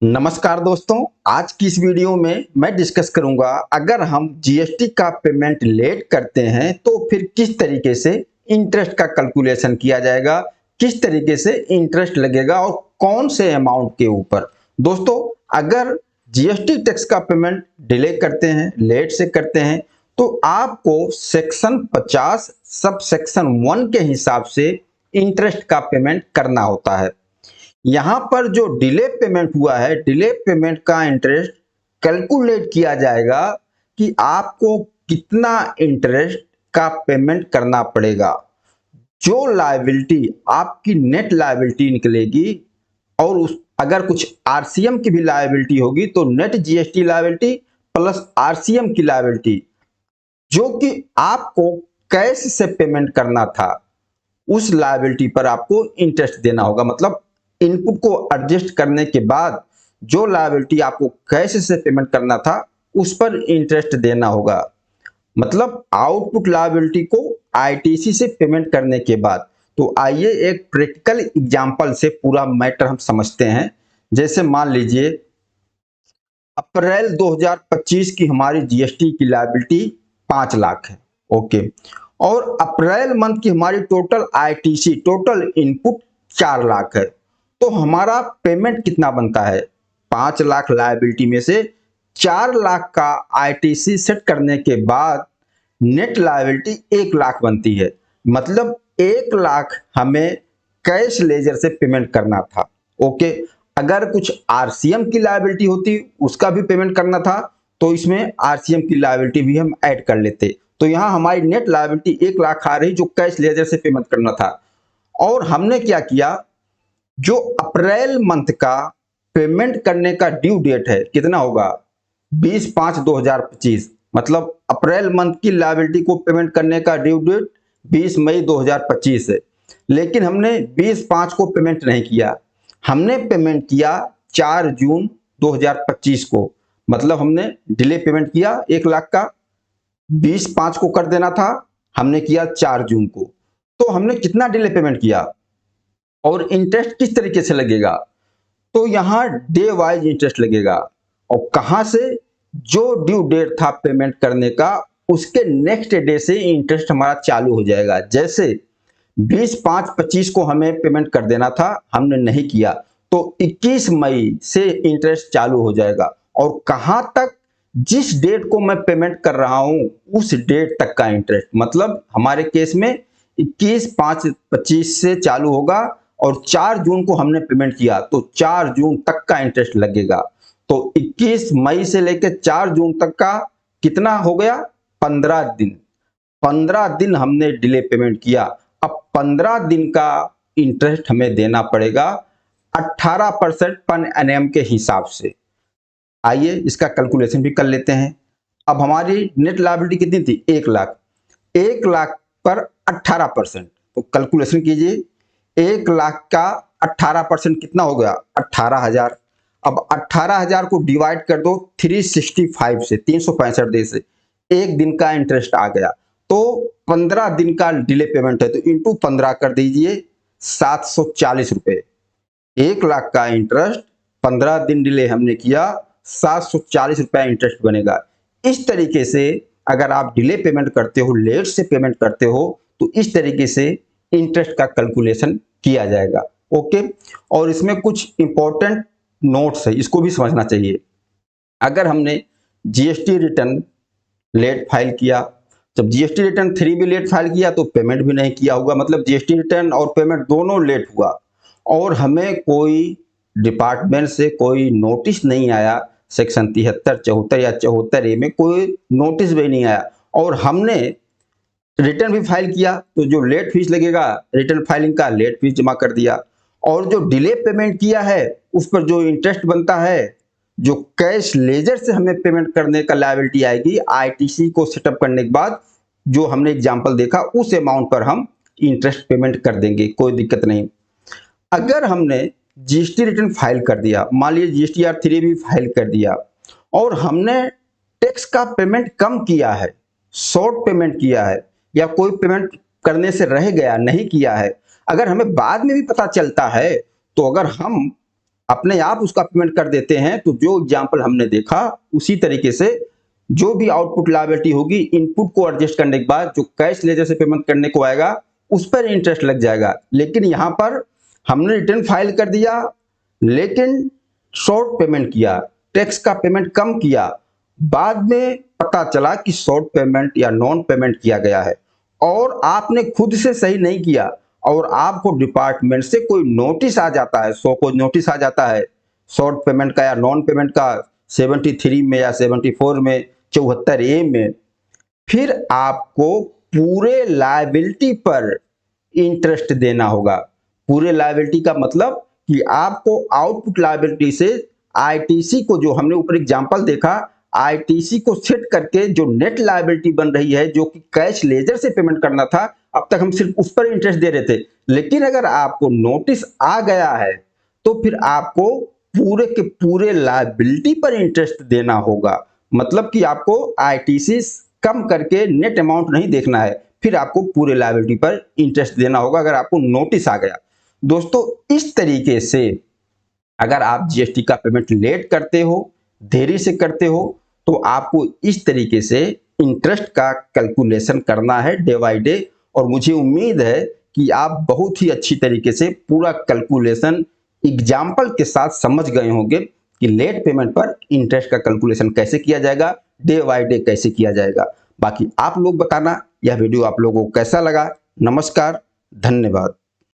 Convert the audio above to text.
नमस्कार दोस्तों, आज की इस वीडियो में मैं डिस्कस करूंगा अगर हम जीएसटी का पेमेंट लेट करते हैं तो फिर किस तरीके से इंटरेस्ट का कैलकुलेशन किया जाएगा, किस तरीके से इंटरेस्ट लगेगा और कौन से अमाउंट के ऊपर। दोस्तों, अगर जीएसटी टैक्स का पेमेंट डिले करते हैं, लेट से करते हैं, तो आपको सेक्शन 50 सब सेक्शन 1 के हिसाब से इंटरेस्ट का पेमेंट करना होता है। यहां पर जो डिले पेमेंट हुआ है, डिले पेमेंट का इंटरेस्ट कैलकुलेट किया जाएगा कि आपको कितना इंटरेस्ट का पेमेंट करना पड़ेगा। जो लायबिलिटी आपकी नेट लायबिलिटी निकलेगी और उस अगर कुछ आरसीएम की भी लायबिलिटी होगी तो net GST liability plus RCM की लायबिलिटी जो कि आपको कैश से पेमेंट करना था, उस लायबिलिटी पर आपको इंटरेस्ट देना होगा। मतलब इनपुट को एडजस्ट करने के बाद जो लायबिलिटी आपको कैश से पेमेंट करना था उस पर इंटरेस्ट देना होगा। मतलब आउटपुट लायबिलिटी को आईटीसी से पेमेंट करने के बाद। तो आइए एक प्रैक्टिकल एग्जांपल से पूरा मैटर हम समझते हैं। जैसे मान लीजिए अप्रैल 2025 की हमारी जीएसटी की लायबिलिटी 5 लाख है। ओके, और अप्रैल मंथ की हमारी total ITC total input 4 lakh है। तो हमारा पेमेंट कितना बनता है? 5 लाख लायबिलिटी में से 4 लाख का आईटीसी सेट करने के बाद नेट लायबिलिटी 1 लाख बनती है। मतलब 1 लाख हमें कैश लेजर से पेमेंट करना था। ओके, अगर कुछ आरसीएम की लायबिलिटी होती उसका भी पेमेंट करना था तो इसमें आरसीएम की लायबिलिटी भी हम ऐड कर लेते। तो यहां हमारी नेट लायबिलिटी 1 लाख आ रही जो कैश लेजर से पेमेंट करना था। और हमने क्या किया, जो अप्रैल मंथ का पेमेंट करने का ड्यू डेट है कितना होगा? 20/5/2025। मतलब अप्रैल मंथ की लायबिलिटी को पेमेंट करने का ड्यू डेट 20 मई 2025 है। लेकिन हमने 20/5 को पेमेंट नहीं किया, हमने पेमेंट किया 4 जून 2025 को। मतलब हमने डिले पेमेंट किया 1 लाख का, 20/5 को कर देना था, हमने किया 4 जून को। तो हमने कितना डिले पेमेंट किया और इंटरेस्ट किस तरीके से लगेगा? तो यहां डे वाइज इंटरेस्ट लगेगा। और कहां से? जो ड्यू डेट था पेमेंट करने का उसके नेक्स्ट डे से इंटरेस्ट हमारा चालू हो जाएगा। जैसे 20/5/25 को हमें पेमेंट कर देना था, हमने नहीं किया, तो 21 मई से इंटरेस्ट चालू हो जाएगा। और कहां तक? जिस डेट को मैं पेमेंट कर रहा हूं उस डेट तक का इंटरेस्ट। मतलब हमारे केस में 21/5/25 से चालू होगा और 4 जून को हमने पेमेंट किया तो 4 जून तक का इंटरेस्ट लगेगा। तो 21 मई से लेकर 4 जून तक का कितना हो गया? 15 दिन। 15 दिन हमने डिले पेमेंट किया। अब 15 दिन का इंटरेस्ट हमें देना पड़ेगा 18% पर एनएम के हिसाब से। आइए इसका कैलकुलेशन भी कर लेते हैं। अब हमारी नेट लायबिलिटी कितनी थी? 1 लाख। 1 लाख पर 18%, तो कैलकुलेशन कीजिए। 1 लाख का 18% कितना हो गया? 18,000। अब 18,000 को डिवाइड कर दो 365 से, 365 दिन से, एक दिन का इंटरेस्ट आ गया। तो 15 दिन का डिले पेमेंट है तो इंटू 15 कर दीजिए, 740 रुपए। 1 लाख का इंटरेस्ट 15 दिन डिले हमने किया, 740 रुपया इंटरेस्ट बनेगा। इस तरीके से अगर आप डिले पेमेंट करते हो, लेट से पेमेंट करते हो, तो इस तरीके से इंटरेस्ट का कैलकुलेशन किया जाएगा। ओके, और इसमें कुछ इंपॉर्टेंट नोट्स है, इसको भी समझना चाहिए। अगर हमने जीएसटी रिटर्न लेट फाइल किया, जब जीएसटी रिटर्न 3 भी लेट फाइल किया तो पेमेंट भी नहीं किया होगा। मतलब जीएसटी रिटर्न और पेमेंट दोनों लेट हुआ और हमें कोई डिपार्टमेंट से कोई नोटिस नहीं आया, सेक्शन 73, 74 या 74A में कोई नोटिस भी नहीं आया, और हमने रिटर्न भी फाइल किया तो जो लेट फीस लगेगा रिटर्न फाइलिंग का, लेट फीस जमा कर दिया। और जो डिले पेमेंट किया है उस पर जो इंटरेस्ट बनता है, जो कैश लेजर से हमें पेमेंट करने का लायबिलिटी आएगी आईटीसी को सेटअप करने के बाद, जो हमने एग्जांपल देखा उस अमाउंट पर हम इंटरेस्ट पेमेंट कर देंगे, कोई दिक्कत नहीं। अगर हमने जीएसटी रिटर्न फाइल कर दिया, मान लीजिए जीएसटीआर 3 भी फाइल कर दिया और हमने टैक्स का पेमेंट कम किया है, शॉर्ट पेमेंट किया है, या कोई पेमेंट करने से रह गया, नहीं किया है, अगर हमें बाद में भी पता चलता है, तो अगर हम अपने आप उसका पेमेंट कर देते हैं। तो जो एग्जाम्पल हमने देखा उसी तरीके से जो भी आउटपुट लायबिलिटी होगी, इनपुट को एडजस्ट करने के बाद जो कैश लेजर से पेमेंट करने को आएगा उस पर इंटरेस्ट लग जाएगा। लेकिन यहाँ पर हमने रिटर्न फाइल कर दिया, लेकिन शॉर्ट पेमेंट किया, टैक्स का पेमेंट कम किया, बाद में पता चला कि शॉर्ट पेमेंट या नॉन पेमेंट किया गया है और आपने खुद से सही नहीं किया और आपको डिपार्टमेंट से कोई नोटिस आ जाता है, सो को नोटिस आ जाता है शॉर्ट पेमेंट का या नॉन पेमेंट का 73 में या 74 में 74A में, फिर आपको पूरे लायबिलिटी पर इंटरेस्ट देना होगा। पूरे लायबिलिटी का मतलब कि आपको आउटपुट लायबिलिटी से आईटीसी को, जो हमने ऊपर एग्जांपल देखा, आईटीसी को सेट करके जो नेट लायबिलिटी बन रही है, जो कि कैश लेजर से पेमेंट करना था, अब तक हम सिर्फ उस पर इंटरेस्ट दे रहे थे। लेकिन अगर आपको नोटिस आ गया है तो फिर आपको पूरे के पूरे लायबिलिटी पर इंटरेस्ट देना होगा। मतलब कि आपको आईटीसी कम करके नेट अमाउंट नहीं देखना है, फिर आपको पूरे लायबिलिटी पर इंटरेस्ट देना होगा अगर आपको नोटिस आ गया। दोस्तों, इस तरीके से अगर आप जीएसटी का पेमेंट लेट करते हो, देरी से करते हो, तो आपको इस तरीके से इंटरेस्ट का कैलकुलेशन करना है डे बाय डे। और मुझे उम्मीद है कि आप बहुत ही अच्छी तरीके से पूरा कैलकुलेशन एग्जाम्पल के साथ समझ गए होंगे कि लेट पेमेंट पर इंटरेस्ट का कैलकुलेशन कैसे किया जाएगा, डे बाय डे कैसे किया जाएगा। बाकी आप लोग बताना यह वीडियो आप लोगों को कैसा लगा। नमस्कार, धन्यवाद।